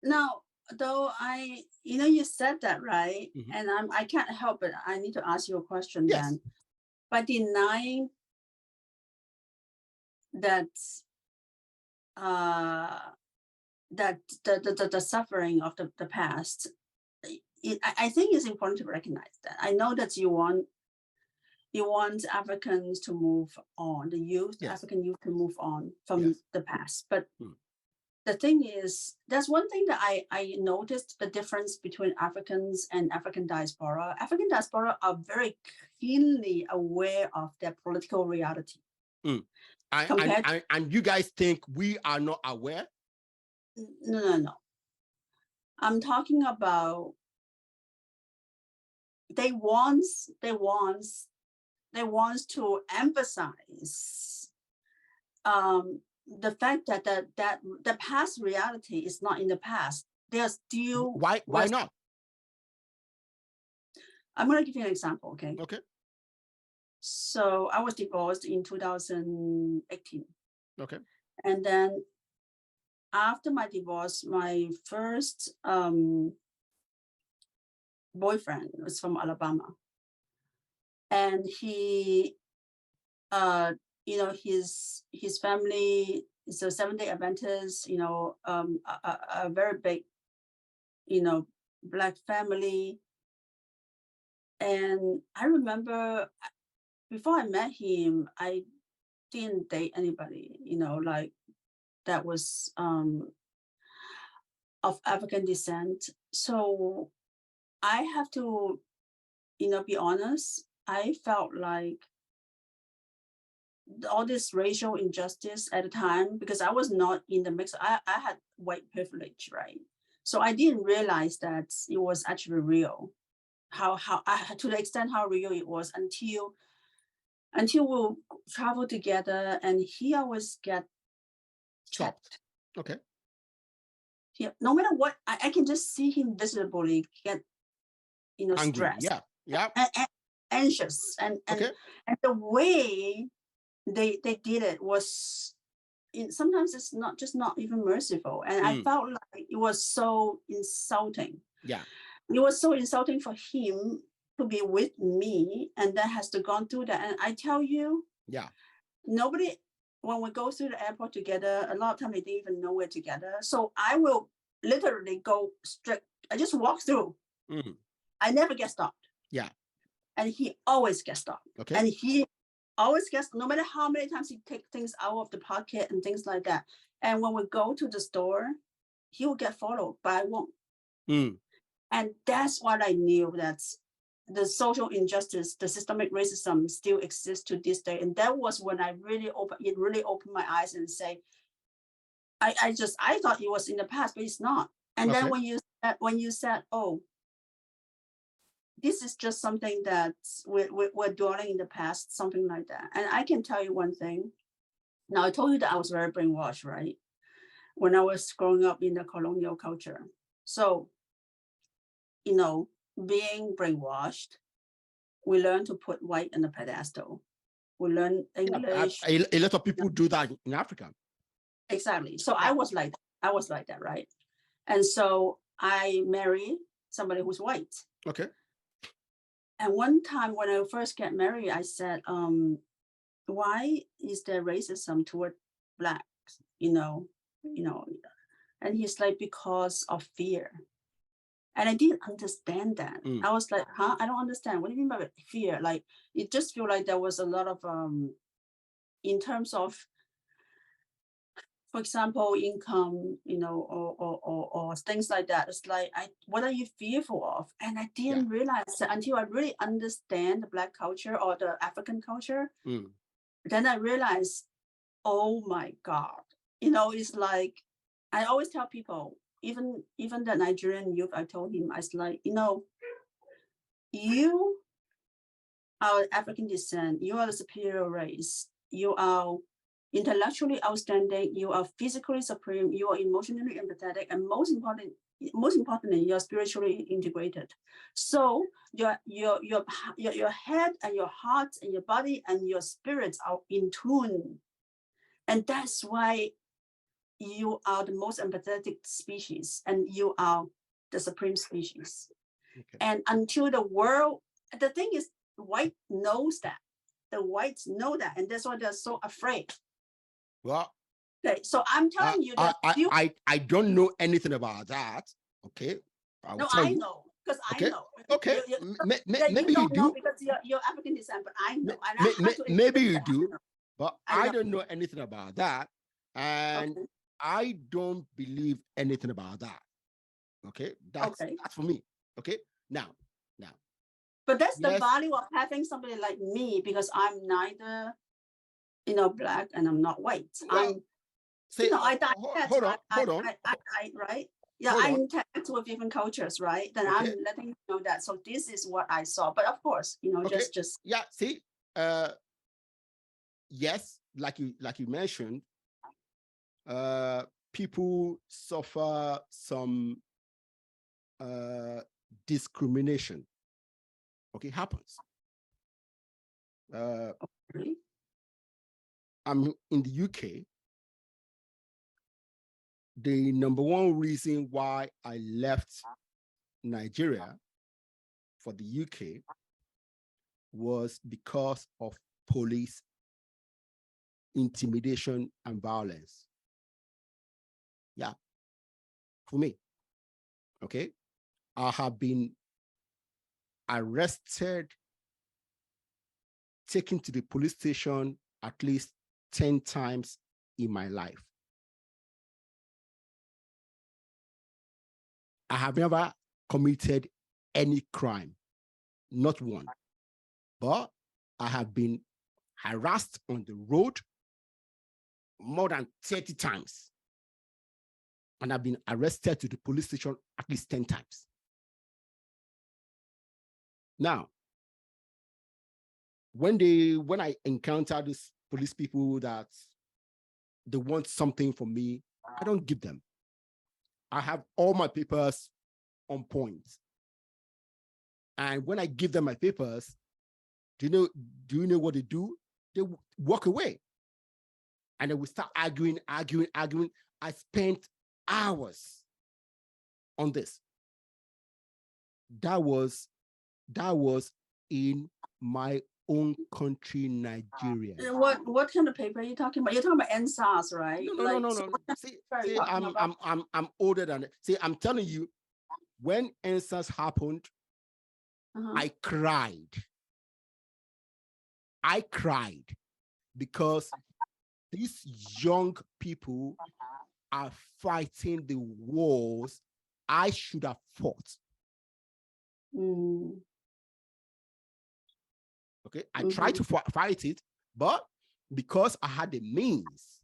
Now, though you said that, right? Mhm. And I can't help it. I need to ask you a question Yes. then. By denying that that the suffering of the past, I think it's important to recognize that. I know that you want Africans to move on, the youth, Yes. African youth to move on from Yes. the past. But Mm. the thing is, there's one thing that I noticed the difference between Africans and African diaspora. African diaspora are very keenly aware of their political reality. Mm. And you guys think we are not aware? No. I'm talking about they want to emphasize the fact that the past reality is not in the past. They're still Why not? I'm going to give you an example, okay? Okay. So I was divorced in 2018. Okay. And then after my divorce, my first boyfriend was from Alabama. And he his family is a Seventh-day Adventist, a very big, Black family. And I remember before I met him, I didn't date anybody, like that was of African descent. So I have to, be honest, I felt like all this racial injustice at the time, because I was not in the mix. I had white privilege, right? So I didn't realize that it was actually real. How to the extent how real it was until we travel together, and he always get Chopped. Okay. No matter what, I can just see him visibly get, Angry. stressed. Yeah. And anxious, and Okay. and the way they did it was, sometimes it's not even merciful, and I felt like it was so insulting. Yeah. It was so insulting for him to be with me, and that has to gone through that. And I tell you, yeah, nobody, when we go through the airport together, a lot of time they didn't even know we're together. So I will literally go straight. I just walk through. I never get stopped. Yeah. And he always gets stopped. Okay. And he always gets, no matter how many times he take things out of the pocket and things like that. And when we go to the store, he will get followed, but I won't. And that's what I knew, that the social injustice, the systemic racism still exists to this day. And that was when it really opened my eyes and say, I thought it was in the past, but it's not. And then when you said, oh, this is just something that we're dwelling in the past, something like that. And I can tell you one thing. Now, I told you that I was very brainwashed, right? When I was growing up in the colonial culture. So, being brainwashed, we learn to put white on a pedestal. We learn English. A lot of people do that in Africa. Exactly. So I was like that, right? And so I married somebody who's white. Okay. And one time when I first got married, I said, why is there racism toward Blacks? And he's like, because of fear. And I didn't understand that. I was like, huh? I don't understand. What do you mean by fear? Like, it just feel like there was a lot of, in terms of, for example, income, or things like that. It's like, what are you fearful of? And I didn't realize that until I really understand the Black culture or the African culture. Then I realized, oh my God, it's like, I always tell people, even the Nigerian youth, I told him, I was like, you are African descent, you are the superior race, you are intellectually outstanding, you are physically supreme, you are emotionally empathetic, and most importantly, you're spiritually integrated. So your head and your heart and your body and your spirits are in tune. And that's why you are the most empathetic species and you are the supreme species. Okay. And until the world, the thing is, white knows that. The whites know that, and that's why they're so afraid. Well, okay, so I'm telling you that I don't know anything about that. Okay. No, I know, because okay. I know. Okay. Maybe you do. Because you're African descent, but I know. Maybe you do, but I don't know anything about that. And I don't believe anything about that. Okay. That's for me. Okay. Now. But that's the value of having somebody like me, because I'm neither, black and I'm not white. Well, I died. Hold on. I right? Yeah, I interact with different cultures, right? Then I'm letting you know that. So this is what I saw. But of course, just yeah. See, yes, like you mentioned, people suffer some discrimination. Okay, happens. I'm in the UK. The number one reason why I left Nigeria for the UK was because of police intimidation and violence. Yeah, for me. Okay, I have been arrested, taken to the police station at least 10 times in my life. I have never committed any crime, not one, but I have been harassed on the road more than 30 times. And I've been arrested to the police station at least 10 times. Now, when I encounter these police people that they want something from me, I don't give them. I have all my papers on point. And when I give them my papers, do you know what they do? They walk away. And then we start arguing. I spent hours on this. That was in my own country, Nigeria. What kind of paper are you talking about? You're talking about NSAS, right? No. See, I'm older than it. See, I'm telling you, when NSAS happened, I cried. Because these young people are fighting the wars I should have fought. Okay, I tried to fight it, but because I had the means,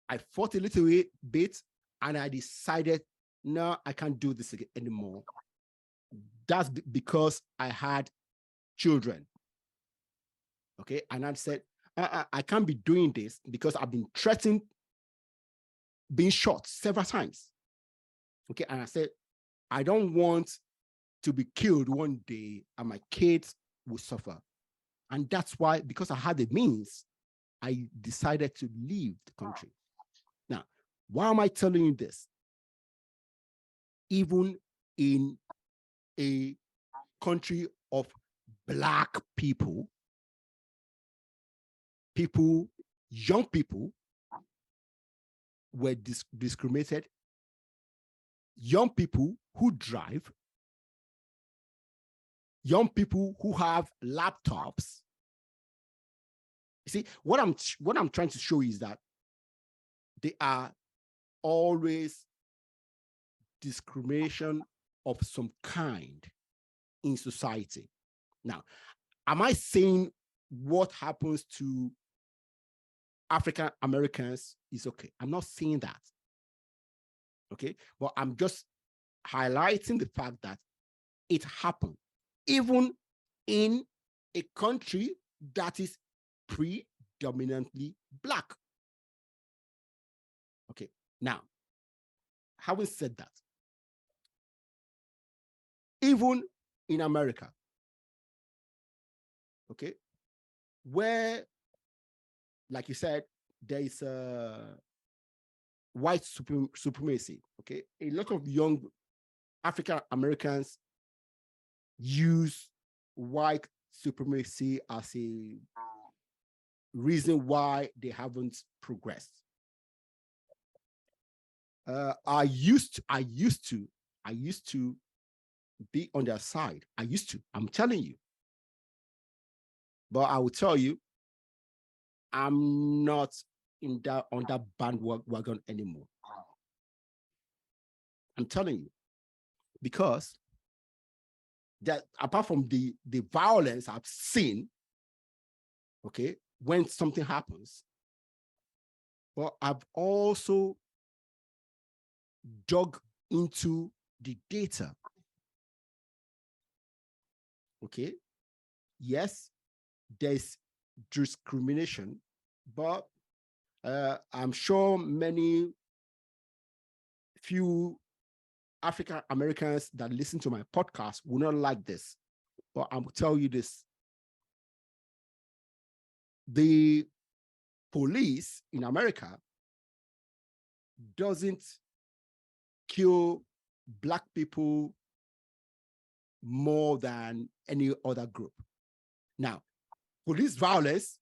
I fought a little bit, and I decided, no, I can't do this anymore. That's because I had children. Okay, and I said, I can't be doing this because I've been threatened being shot several times. Okay, and I said, I don't want to be killed one day and my kids will suffer. And that's why, because I had the means, I decided to leave the country. Now, why am I telling you this? Even in a country of Black people, young people were discriminated. Young people who drive, young people who have laptops. You see, what I'm trying to show you is that there are always discrimination of some kind in society. Now, am I saying what happens to African Americans is okay? I'm not saying that. Okay, but I'm just highlighting the fact that it happened even in a country that is predominantly Black. Okay, now, having said that, even in America, okay, where, like you said, there is white supremacy. Okay, a lot of young African Americans use white supremacy as a reason why they haven't progressed. I used to be on their side. I'm telling you. But I will tell you, I'm not on that bandwagon anymore. I'm telling you. Because that apart from the violence I've seen, okay, when something happens, but I've also dug into the data. Okay, yes, there's discrimination, but I'm sure few African Americans that listen to my podcast will not like this, but I will tell you this. The police in America doesn't kill Black people more than any other group. Now, police violence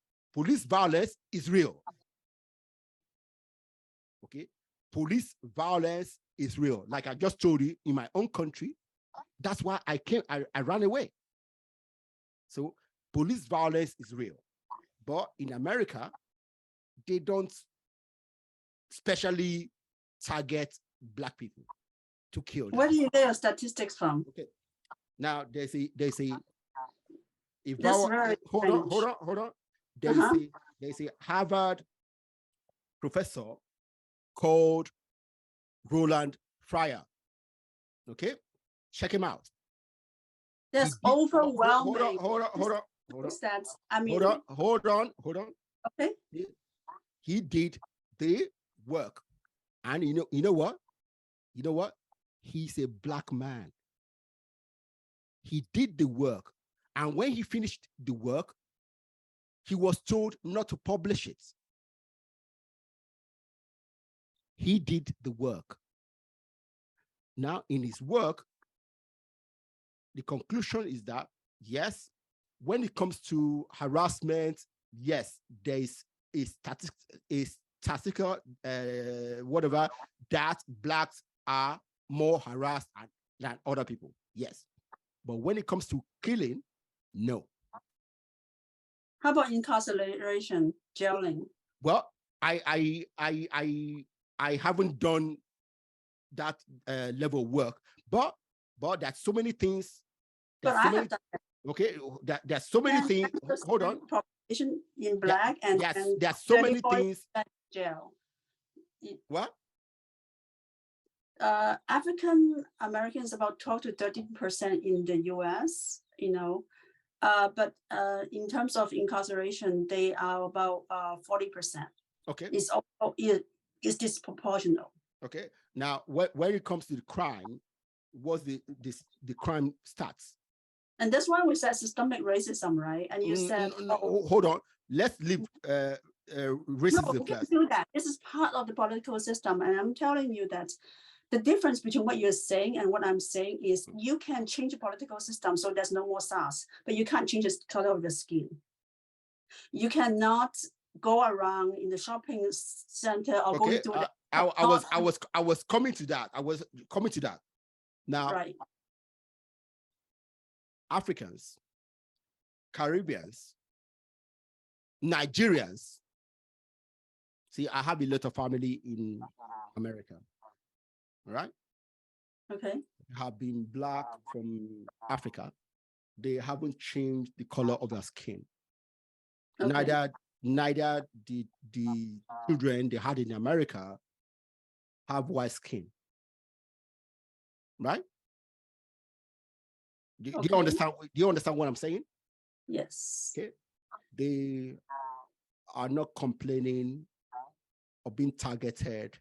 is real. Okay? Police violence is real. Like I just told you, in my own country, that's why I ran away. So police violence is real. But in America, they don't specially target Black people to kill them. Where do you get your statistics from? Okay. Now there's a hold on. There's a Harvard professor called Roland Fryer. Okay, check him out. There's overwhelming. Hold on. Stats. I mean, hold on. Okay. He did the work, and you know what? He's a Black man. He did the work, and when he finished the work, he was told not to publish it. He did the work. Now, in his work, the conclusion is that, yes, when it comes to harassment, yes, there is a statistical whatever that Blacks are more harassed than other people. Yes. But when it comes to killing, no. How about incarceration, jailing? Well, I haven't done that level of work, but there's so many things. But I have done that. Okay, there's so many things. Hold on. Population in Black and there's so many things. Jail. What? African Americans about 12 to 13% in the U.S. But in terms of incarceration, they are about 40%. Okay. It's disproportional. Okay. Now, when it comes to the crime, what's the crime stats? And that's why we said systemic racism, right? And you said, hold on. Let's leave racism. No, we can do that. This is part of the political system, and I'm telling you that the difference between what you're saying and what I'm saying is you can change the political system so there's no more SARS, but you can't change the color of the skin. You cannot go around in the shopping center or going to the I was coming to that. Now, right. Africans, Caribbeans, Nigerians. See, I have a lot of family in America. All right. Okay. Have been Black from Africa. They haven't changed the color of their skin. Okay. Neither the children they had in America have white skin. Right? Do you understand? Do you understand what I'm saying? Yes. Okay. They are not complaining or being targeted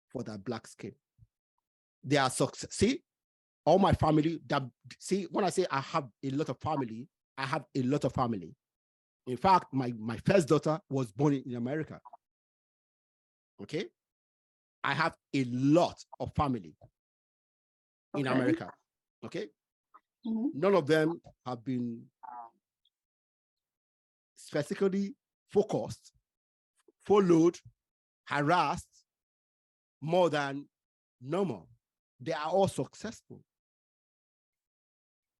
for their Black skin. They are success. See, all my family. When I say I have a lot of family, I have a lot of family. In fact, my first daughter was born in America. Okay. I have a lot of family in America. Okay. None of them have been specifically focused, followed, harassed more than normal. They are all successful.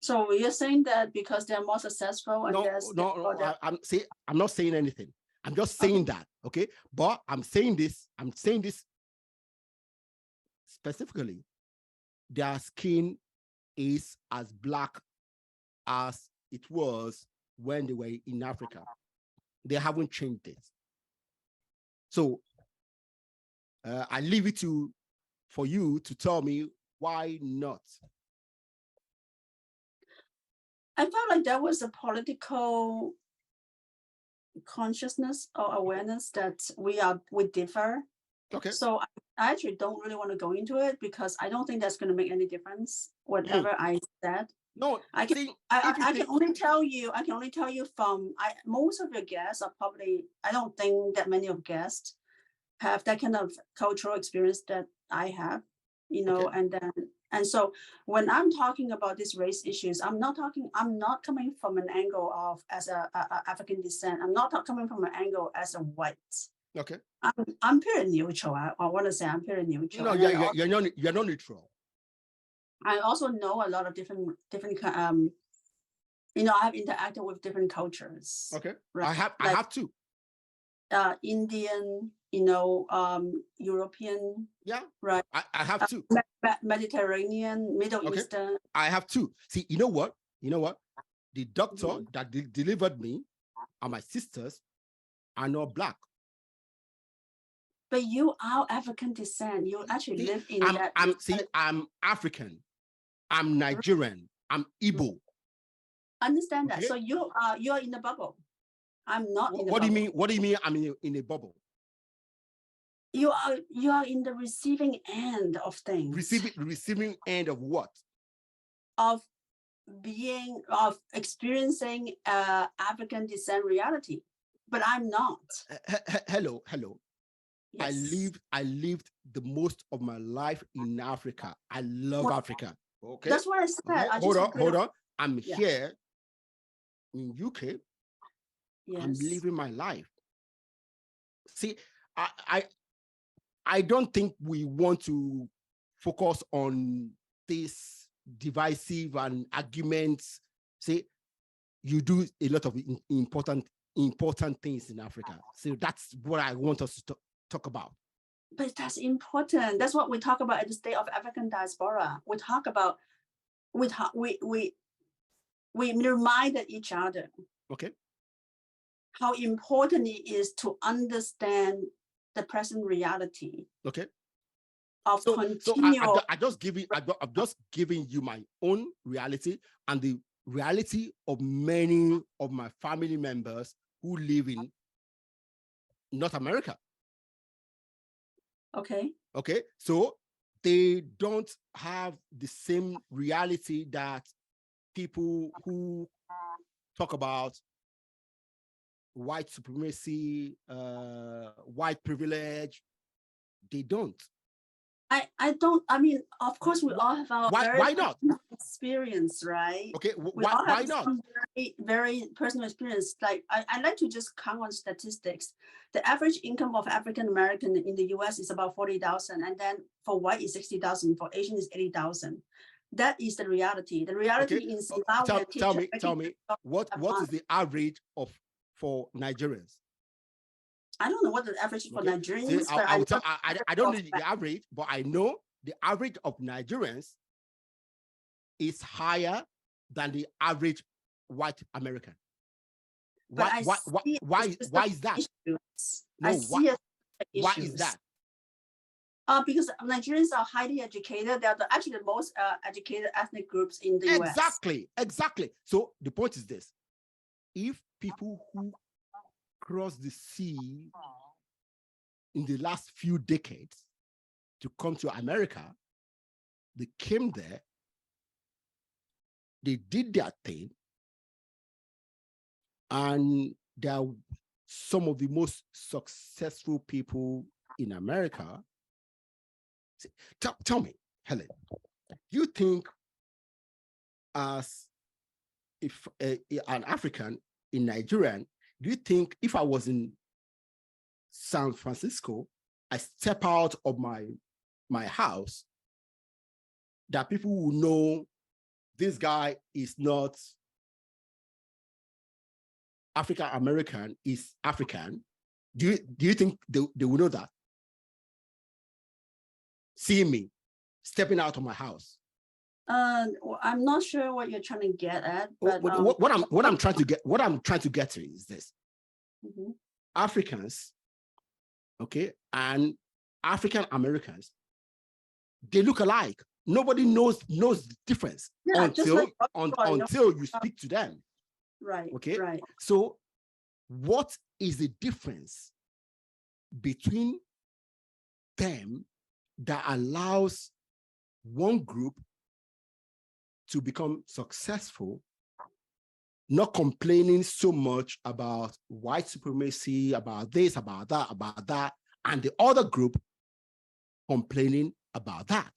So you're saying that because they're more successful and I'm not saying anything. I'm just saying that, okay? But I'm saying this specifically. Their skin is as black as it was when they were in Africa. They haven't changed it. So I leave it for you to tell me why not. I felt like there was a political consciousness or awareness that we differ. Okay. So I actually don't really want to go into it because I don't think that's going to make any difference. Whatever I said. No, I can only tell you from most of your guests are probably, I don't think that many of guests have that kind of cultural experience that I have, and so when I'm talking about these race issues, I'm not coming from an angle of as a African descent. I'm not coming from an angle as a white. Okay. I'm pretty neutral. I want to say I'm pretty neutral. No, you're not neutral. I also know a lot of different I have interacted with different cultures. Okay. Right? I have too. Indian, European. Yeah. Right. I have too. Mediterranean, Middle Eastern. I have too. See, you know what? The doctor that delivered me and my sisters are not black. But you are African descent. You actually live in I'm African. I'm Nigerian. I'm Igbo. Understand that. So you are in the bubble. I'm not in the bubble. What do you mean I'm in a bubble? You are in the receiving end of things. Receiving end of what? Of experiencing African descent reality. But I'm not. Hello. Yes. I lived the most of my life in Africa. I love Africa. Okay. That's what I said. Hold on. I'm here in UK. Yes. I'm living my life. See, I don't think we want to focus on this divisive and arguments. See, you do a lot of important things in Africa. So that's what I want us to talk about. But that's important. That's what we talk about at the State of African Diaspora. We talk about, we reminded each other. Okay. How important it is to understand the present reality. Okay. Of continual. I'm just giving you my own reality and the reality of many of my family members who live in North America. Okay. Okay. So they don't have the same reality that people who talk about white supremacy, white privilege, they don't. I don't. I mean, of course, we all have our why not experience, right? Okay, why not? Very, very personal experience. Like I like to just count on statistics. The average income of African American in the U.S. is about 40,000, and then for white is 60,000, for Asian is 80,000. That is the reality. The reality in Zimbabwe. Tell me, what is the average for Nigerians? I don't know what the average for Nigerians. I don't know the average, but I know the average of Nigerians is higher than the average white American. Why is that? Why is that? Because Nigerians are highly educated. They are actually the most educated ethnic groups in the US. Exactly. So the point is this: if people who cross the sea in the last few decades to come to America, they came there, they did their thing, and they are some of the most successful people in America. Tell me, Helen, you think as if an African in Nigerian, do you think if I was in San Francisco, I step out of my house, that people will know this guy is not African American, is African? Do you think they will know that? Seeing me stepping out of my house. I'm not sure what you're trying to get at, but what I'm trying to get to is this. Mm-hmm. Africans, okay, and African Americans, they look alike. Nobody knows the difference until you speak to them. Right. Okay. Right. So what is the difference between them that allows one group to become successful, not complaining so much about white supremacy, about this, about that, and the other group complaining about that?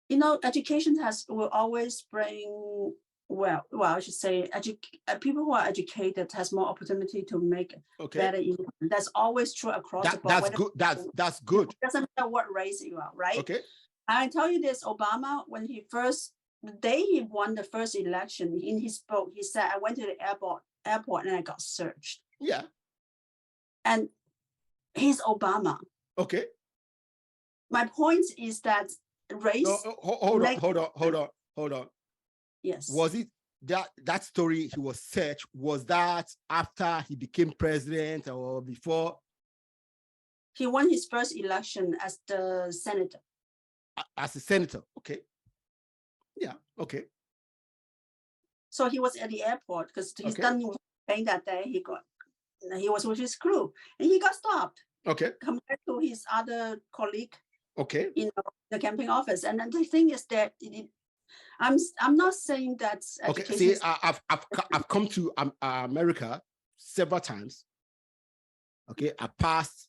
You know, education will always bring, well, I should say, people who are educated has more opportunity to make better income. That's always true across the board. That's good. That's good. It doesn't matter what race you are, right? Okay. I tell you this, Obama, when the day he won the first election, in his book, he said, I went to the airport and I got searched. Yeah. And he's Obama. Okay. My point is that race. No, hold on. Yes. Was it that story he was searched, was that after he became president or before? He won his first election as the senator. As a senator, okay. Yeah, okay. So he was at the airport because he's done campaign that day. He was with his crew and he got stopped. Okay. Compared to his other colleague. Okay. In the campaign office, and then the thing is that I'm not saying that. Okay. See, I've come to America several times. Okay, I passed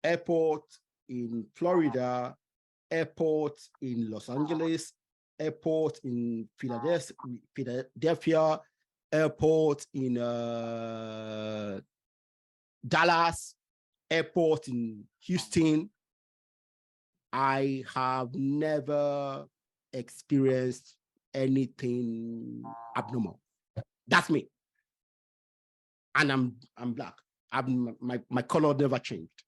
airport in Florida, airport in Los Angeles, airport in Philadelphia, airport in Dallas, airport in Houston. I have never experienced anything abnormal. That's me. And I'm black. My color never changed.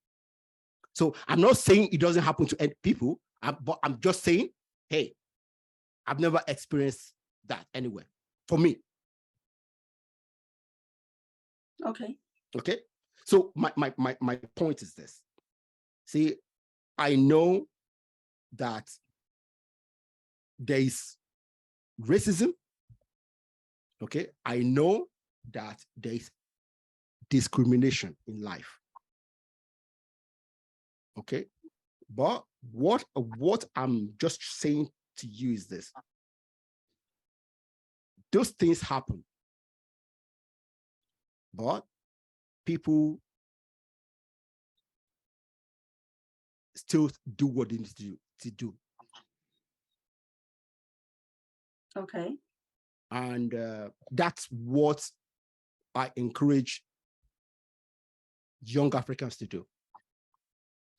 So I'm not saying it doesn't happen to people, but I'm just saying, hey, I've never experienced that anywhere for me. Okay. Okay. So my point is this. See, I know that there is racism. Okay. I know that there is discrimination in life. Okay. But what I'm just saying to you is this. Those things happen. But people still do what they need to do. Okay. And that's what I encourage young Africans to do.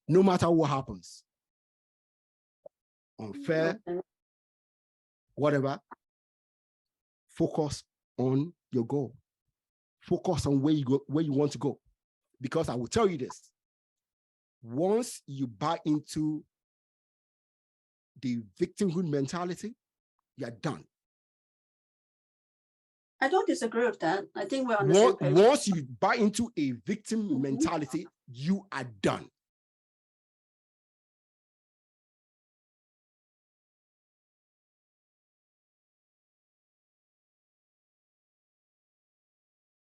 No matter what happens, unfair, whatever, focus on your goal. Focus on where you want to go. Because I will tell you this, once you buy into the victimhood mentality, you're done. I don't disagree with that. I think we're on the same page. Once you buy into a victim mentality, you are done.